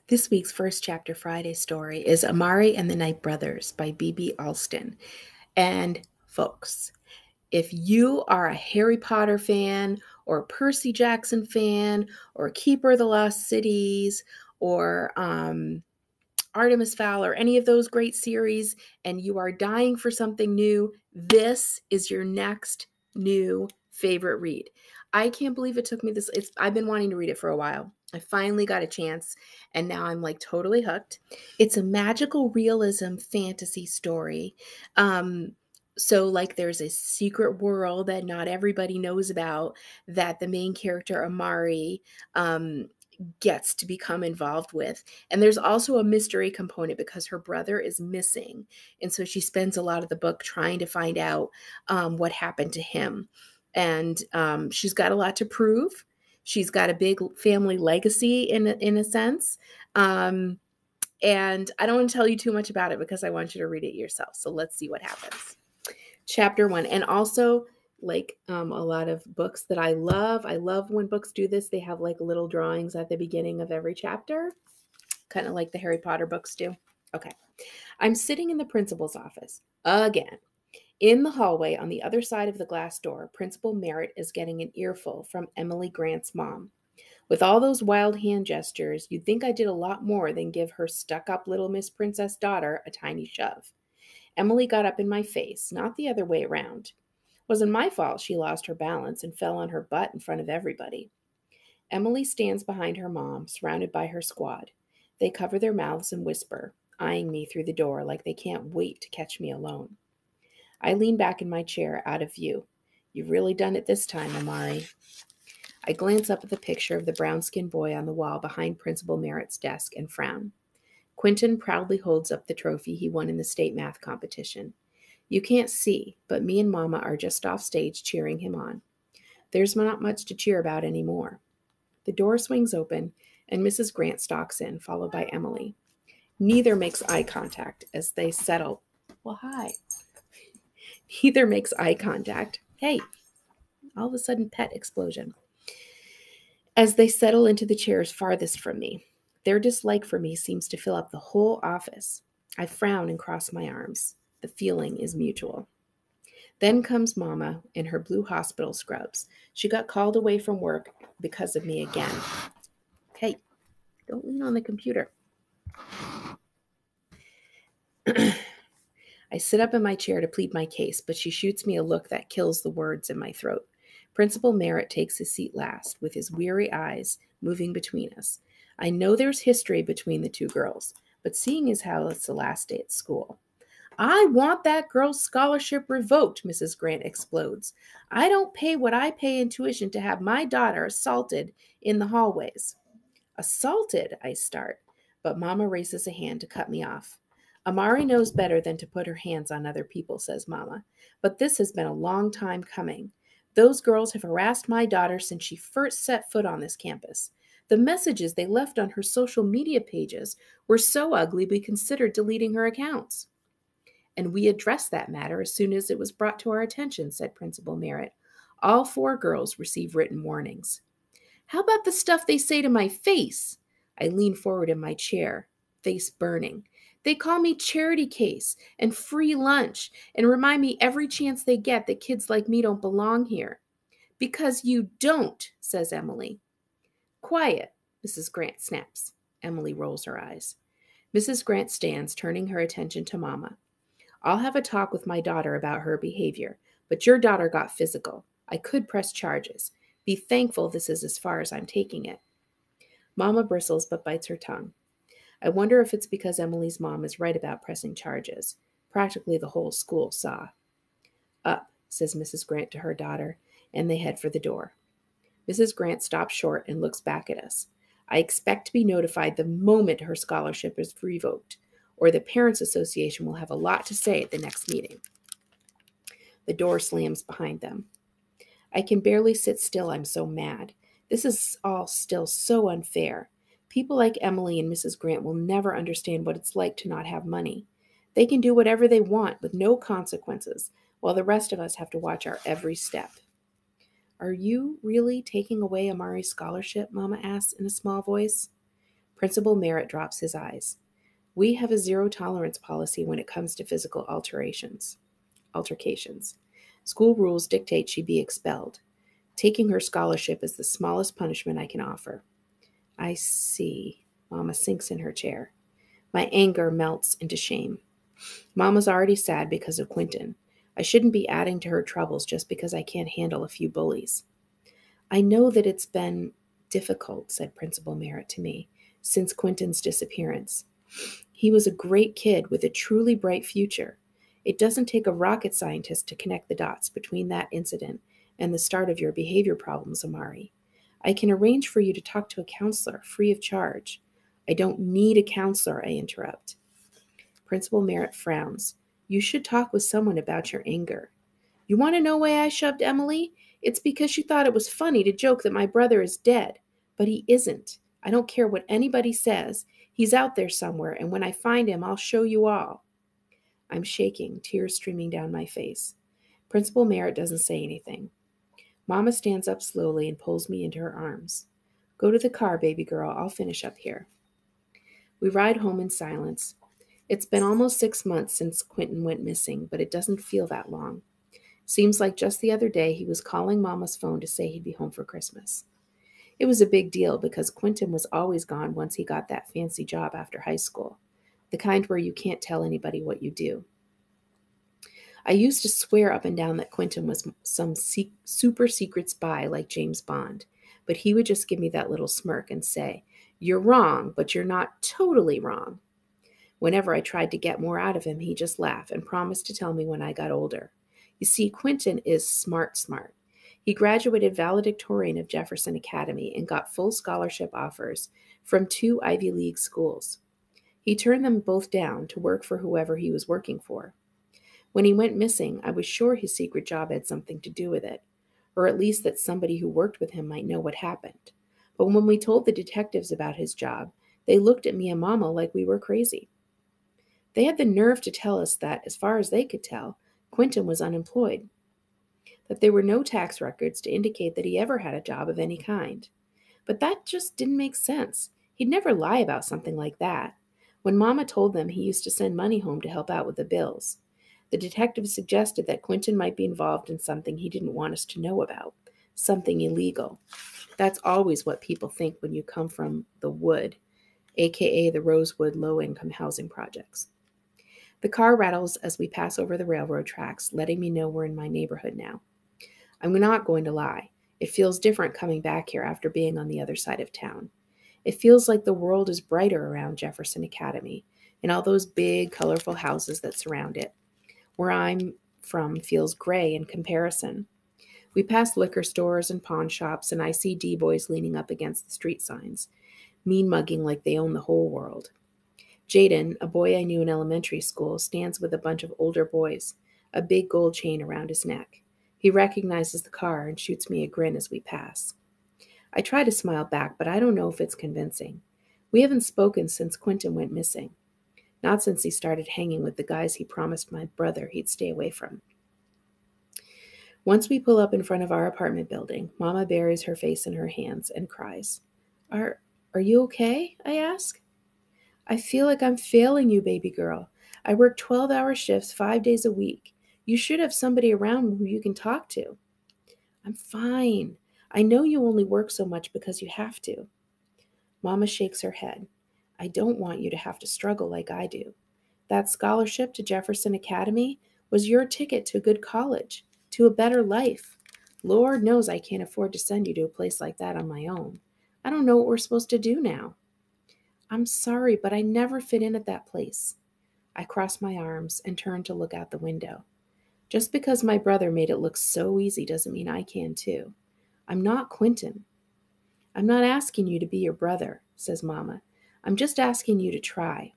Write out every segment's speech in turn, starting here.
This week's First Chapter Friday story is Amari and the Night Brothers by B.B. Alston. And folks, if you are a Harry Potter fan or a Percy Jackson fan or Keeper of the Lost Cities or Artemis Fowl or any of those great series and you are dying for something new, this is your next new favorite read. I can't believe it took me this. I've been wanting to read it for a while. I finally got a chance and now I'm like totally hooked. It's a magical realism fantasy story. So like there's a secret world that not everybody knows about that the main character Amari gets to become involved with. And there's also a mystery component because her brother is missing. And so she spends a lot of the book trying to find out what happened to him. And she's got a lot to prove. She's got a big family legacy in a sense. And I don't want to tell you too much about it because I want you to read it yourself. So let's see what happens. Chapter 1. And also, like a lot of books that I love when books do this. They have like little drawings at the beginning of every chapter, kind of like the Harry Potter books do. Okay. I'm sitting in the principal's office again. In the hallway on the other side of the glass door, Principal Merritt is getting an earful from Emily Grant's mom. With all those wild hand gestures, you'd think I did a lot more than give her stuck-up little Miss Princess daughter a tiny shove. Emily got up in my face, not the other way around. It wasn't my fault she lost her balance and fell on her butt in front of everybody. Emily stands behind her mom, surrounded by her squad. They cover their mouths and whisper, eyeing me through the door like they can't wait to catch me alone. I lean back in my chair, out of view. You've really done it this time, Amari. I glance up at the picture of the brown-skinned boy on the wall behind Principal Merritt's desk and frown. Quentin proudly holds up the trophy he won in the state math competition. You can't see, but me and Mama are just off stage cheering him on. There's not much to cheer about anymore. The door swings open, and Mrs. Grant stalks in, followed by Emily. Neither makes eye contact as they settle. Well, hi. Neither makes eye contact. Hey, all of a sudden, pet explosion. As they settle into the chairs farthest from me, their dislike for me seems to fill up the whole office. I frown and cross my arms. The feeling is mutual. Then comes Mama in her blue hospital scrubs. She got called away from work because of me again. Hey, don't lean on the computer. I sit up in my chair to plead my case, but she shoots me a look that kills the words in my throat. Principal Merritt takes his seat last, with his weary eyes moving between us. I know there's history between the two girls, but seeing as how it's the last day at school. I want that girl's scholarship revoked, Mrs. Grant explodes. I don't pay what I pay in tuition to have my daughter assaulted in the hallways. Assaulted, I start, but Mama raises a hand to cut me off. Amari knows better than to put her hands on other people, says Mama, but this has been a long time coming. Those girls have harassed my daughter since she first set foot on this campus. The messages they left on her social media pages were so ugly we considered deleting her accounts. And we addressed that matter as soon as it was brought to our attention, said Principal Merritt. All 4 girls receive written warnings. How about the stuff they say to my face? I lean forward in my chair, face burning. They call me charity case and free lunch and remind me every chance they get that kids like me don't belong here. Because you don't, says Emily. Quiet, Mrs. Grant snaps. Emily rolls her eyes. Mrs. Grant stands, turning her attention to Mama. I'll have a talk with my daughter about her behavior, but your daughter got physical. I could press charges. Be thankful this is as far as I'm taking it. Mama bristles but bites her tongue. I wonder if it's because Emily's mom is right about pressing charges. Practically the whole school saw. Up, says Mrs. Grant to her daughter, and they head for the door. Mrs. Grant stops short and looks back at us. I expect to be notified the moment her scholarship is revoked, or the Parents Association will have a lot to say at the next meeting. The door slams behind them. I can barely sit still, I'm so mad. This is all still so unfair. People like Emily and Mrs. Grant will never understand what it's like to not have money. They can do whatever they want with no consequences, while the rest of us have to watch our every step. Are you really taking away Amari's scholarship? Mama asks in a small voice. Principal Merritt drops his eyes. We have a zero-tolerance policy when it comes to physical altercations. School rules dictate she be expelled. Taking her scholarship is the smallest punishment I can offer. I see. Mama sinks in her chair. My anger melts into shame. Mama's already sad because of Quentin. I shouldn't be adding to her troubles just because I can't handle a few bullies. I know that it's been difficult, said Principal Merritt to me, since Quentin's disappearance. He was a great kid with a truly bright future. It doesn't take a rocket scientist to connect the dots between that incident and the start of your behavior problems, Amari. I can arrange for you to talk to a counselor, free of charge. I don't need a counselor, I interrupt. Principal Merritt frowns. You should talk with someone about your anger. You want to know why I shoved Emily? It's because she thought it was funny to joke that my brother is dead. But he isn't. I don't care what anybody says. He's out there somewhere, and when I find him, I'll show you all. I'm shaking, tears streaming down my face. Principal Merritt doesn't say anything. Mama stands up slowly and pulls me into her arms. Go to the car, baby girl. I'll finish up here. We ride home in silence. It's been almost 6 months since Quentin went missing, but it doesn't feel that long. Seems like just the other day he was calling Mama's phone to say he'd be home for Christmas. It was a big deal because Quentin was always gone once he got that fancy job after high school, the kind where you can't tell anybody what you do. I used to swear up and down that Quentin was some super secret spy like James Bond, but he would just give me that little smirk and say, "You're wrong, but you're not totally wrong." Whenever I tried to get more out of him, he just laughed and promised to tell me when I got older. You see, Quentin is smart. He graduated valedictorian of Jefferson Academy and got full scholarship offers from 2 Ivy League schools. He turned them both down to work for whoever he was working for. When he went missing, I was sure his secret job had something to do with it, or at least that somebody who worked with him might know what happened. But when we told the detectives about his job, they looked at me and Mama like we were crazy. They had the nerve to tell us that, as far as they could tell, Quentin was unemployed, that there were no tax records to indicate that he ever had a job of any kind. But that just didn't make sense. He'd never lie about something like that. When Mama told them he used to send money home to help out with the bills, the detective suggested that Quentin might be involved in something he didn't want us to know about, something illegal. That's always what people think when you come from the Wood, aka the Rosewood Low-Income Housing Projects. The car rattles as we pass over the railroad tracks, letting me know we're in my neighborhood now. I'm not going to lie. It feels different coming back here after being on the other side of town. It feels like the world is brighter around Jefferson Academy and all those big, colorful houses that surround it. Where I'm from feels gray in comparison. We pass liquor stores and pawn shops, and I see D-boys leaning up against the street signs, mean-mugging like they own the whole world. Jaden, a boy I knew in elementary school, stands with a bunch of older boys, a big gold chain around his neck. He recognizes the car and shoots me a grin as we pass. I try to smile back, but I don't know if it's convincing. We haven't spoken since Quentin went missing. Not since he started hanging with the guys he promised my brother he'd stay away from. Once we pull up in front of our apartment building, Mama buries her face in her hands and cries. Are you okay? I ask. I feel like I'm failing you, baby girl. I work 12-hour shifts 5 days a week. You should have somebody around who you can talk to. I'm fine. I know you only work so much because you have to. Mama shakes her head. I don't want you to have to struggle like I do. That scholarship to Jefferson Academy was your ticket to a good college, to a better life. Lord knows I can't afford to send you to a place like that on my own. I don't know what we're supposed to do now. I'm sorry, but I never fit in at that place. I cross my arms and turn to look out the window. Just because my brother made it look so easy doesn't mean I can too. I'm not Quentin. I'm not asking you to be your brother, says Mama. I'm just asking you to try.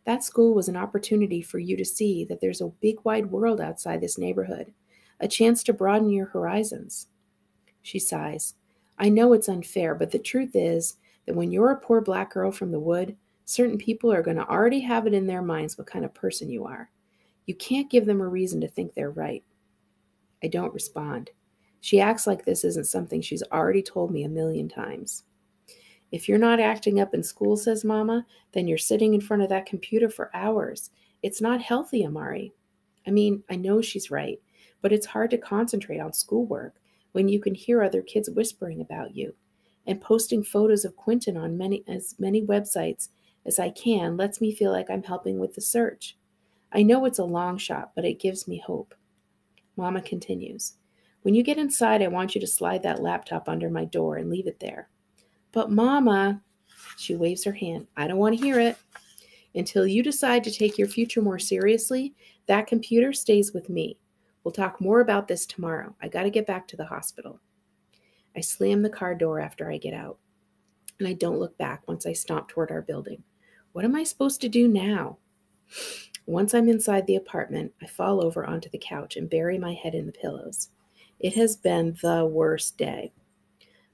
That school was an opportunity for you to see that there's a big wide world outside this neighborhood, a chance to broaden your horizons. She sighs. I know it's unfair, but the truth is that when you're a poor black girl from the Wood, certain people are going to already have it in their minds what kind of person you are. You can't give them a reason to think they're right. I don't respond. She acts like this isn't something she's already told me a million times. If you're not acting up in school, says Mama, then you're sitting in front of that computer for hours. It's not healthy, Amari. I mean, I know she's right, but it's hard to concentrate on schoolwork when you can hear other kids whispering about you. And posting photos of Quentin on as many websites as I can lets me feel like I'm helping with the search. I know it's a long shot, but it gives me hope. Mama continues. When you get inside, I want you to slide that laptop under my door and leave it there. But Mama, she waves her hand, I don't want to hear it. Until you decide to take your future more seriously, that computer stays with me. We'll talk more about this tomorrow. I got to get back to the hospital. I slam the car door after I get out, and I don't look back once I stomp toward our building. What am I supposed to do now? Once I'm inside the apartment, I fall over onto the couch and bury my head in the pillows. It has been the worst day.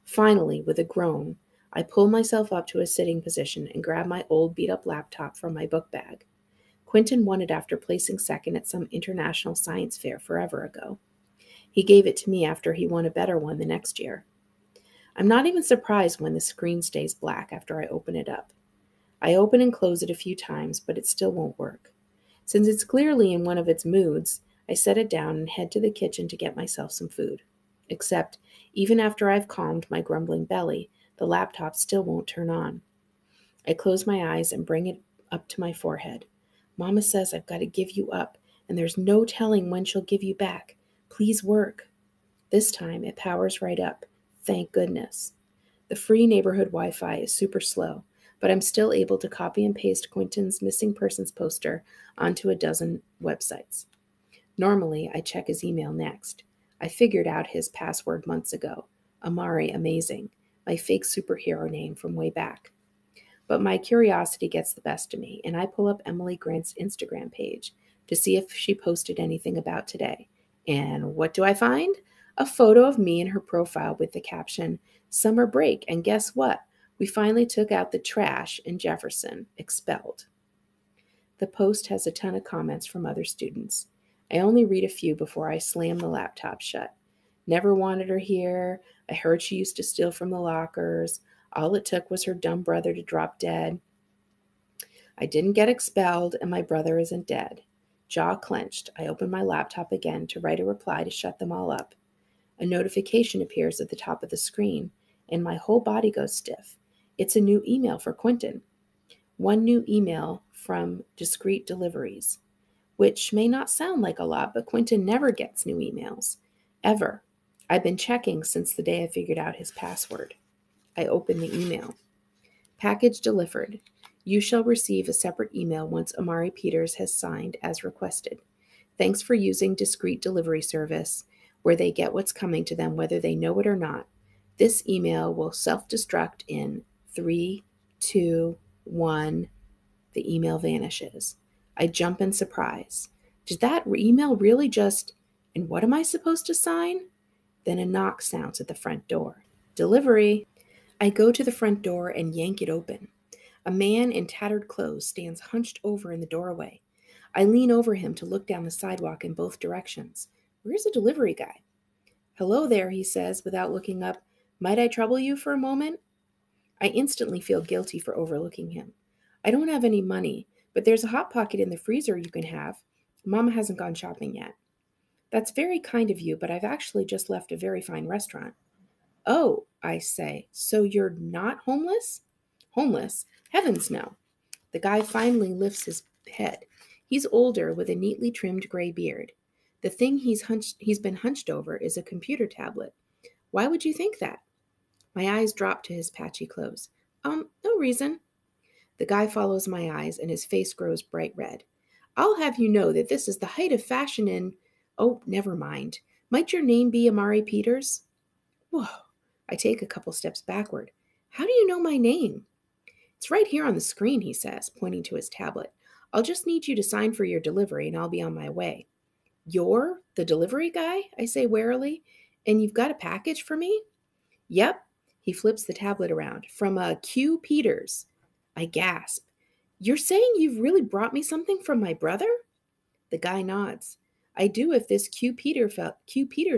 Finally, with a groan, I pull myself up to a sitting position and grab my old beat-up laptop from my book bag. Quentin won it after placing second at some international science fair forever ago. He gave it to me after he won a better one the next year. I'm not even surprised when the screen stays black after I open it up. I open and close it a few times, but it still won't work. Since it's clearly in one of its moods, I set it down and head to the kitchen to get myself some food. Except, even after I've calmed my grumbling belly, the laptop still won't turn on. I close my eyes and bring it up to my forehead. Mama says I've got to give you up, and there's no telling when she'll give you back. Please work. This time it powers right up. Thank goodness. The free neighborhood Wi-Fi is super slow, but I'm still able to copy and paste Quentin's missing persons poster onto a dozen websites. Normally, I check his email next. I figured out his password months ago. Amari Amazing, my fake superhero name from way back. But my curiosity gets the best of me, and I pull up Emily Grant's Instagram page to see if she posted anything about today. And what do I find? A photo of me in her profile with the caption, "Summer break, and guess what? We finally took out the trash in Jefferson, expelled." The post has a ton of comments from other students. I only read a few before I slam the laptop shut. Never wanted her here. I heard she used to steal from the lockers. All it took was her dumb brother to drop dead. I didn't get expelled, and my brother isn't dead. Jaw clenched, I open my laptop again to write a reply to shut them all up. A notification appears at the top of the screen, and my whole body goes stiff. It's a new email for Quentin. One new email from Discreet Deliveries, which may not sound like a lot, but Quentin never gets new emails. Ever. I've been checking since the day I figured out his password. I open the email. Package delivered. You shall receive a separate email once Amari Peters has signed as requested. Thanks for using Discreet Delivery Service, where they get what's coming to them whether they know it or not. This email will self-destruct in 3, 2, 1. The email vanishes. I jump in surprise. Did that email really just... And what am I supposed to sign? Then a knock sounds at the front door. Delivery. I go to the front door and yank it open. A man in tattered clothes stands hunched over in the doorway. I lean over him to look down the sidewalk in both directions. Where's the delivery guy? Hello there, he says without looking up. Might I trouble you for a moment? I instantly feel guilty for overlooking him. I don't have any money, but there's a Hot Pocket in the freezer you can have. Mama hasn't gone shopping yet. That's very kind of you, but I've actually just left a very fine restaurant. Oh, I say, so you're not homeless? Homeless? Heavens no. The guy finally lifts his head. He's older with a neatly trimmed gray beard. The thing he's been hunched over is a computer tablet. Why would you think that? My eyes drop to his patchy clothes. No reason. The guy follows my eyes and his face grows bright red. I'll have you know that this is the height of fashion in... Oh, never mind. Might your name be Amari Peters? Whoa. I take a couple steps backward. How do you know my name? It's right here on the screen, he says, pointing to his tablet. I'll just need you to sign for your delivery and I'll be on my way. You're the delivery guy? I say warily. And you've got a package for me? Yep. He flips the tablet around. From Q. Peters. I gasp. You're saying you've really brought me something from my brother? The guy nods. I do if this Q. Peters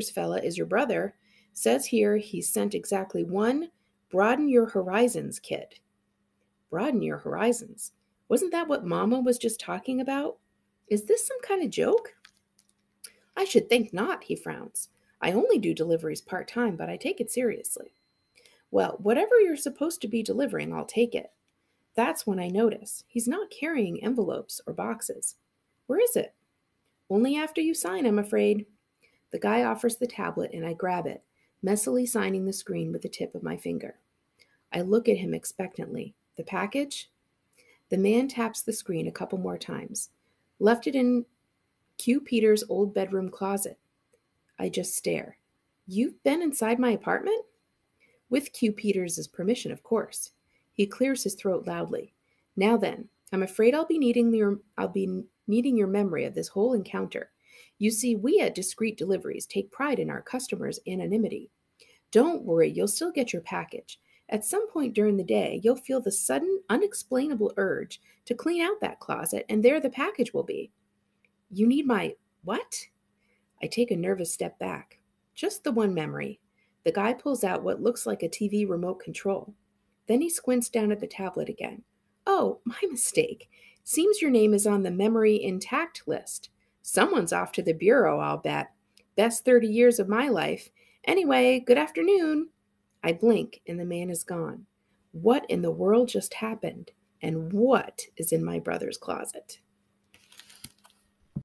fella is your brother. Says here he's sent exactly one Broaden your horizons, kid. Broaden your horizons. Wasn't that what Mama was just talking about? Is this some kind of joke? I should think not, he frowns. I only do deliveries part-time, but I take it seriously. Well, whatever you're supposed to be delivering, I'll take it. That's when I notice he's not carrying envelopes or boxes. Where is it? Only after you sign, I'm afraid. The guy offers the tablet and I grab it, messily signing the screen with the tip of my finger. I look at him expectantly. The package? The man taps the screen a couple more times. Left it in Q. Peter's old bedroom closet. I just stare. You've been inside my apartment? With Q. Peters' permission, of course. He clears his throat loudly. Now then, I'm afraid I'll be needing your memory of this whole encounter. You see, we at Discreet Deliveries take pride in our customers' anonymity. Don't worry, you'll still get your package. At some point during the day, you'll feel the sudden, unexplainable urge to clean out that closet, and there the package will be. You need my what? I take a nervous step back. Just the one memory. The guy pulls out what looks like a TV remote control. Then he squints down at the tablet again. Oh, my mistake. Seems your name is on the memory intact list. Someone's off to the bureau, I'll bet. Best 30 years of my life. Anyway, good afternoon. I blink and the man is gone. What in the world just happened? And what is in my brother's closet?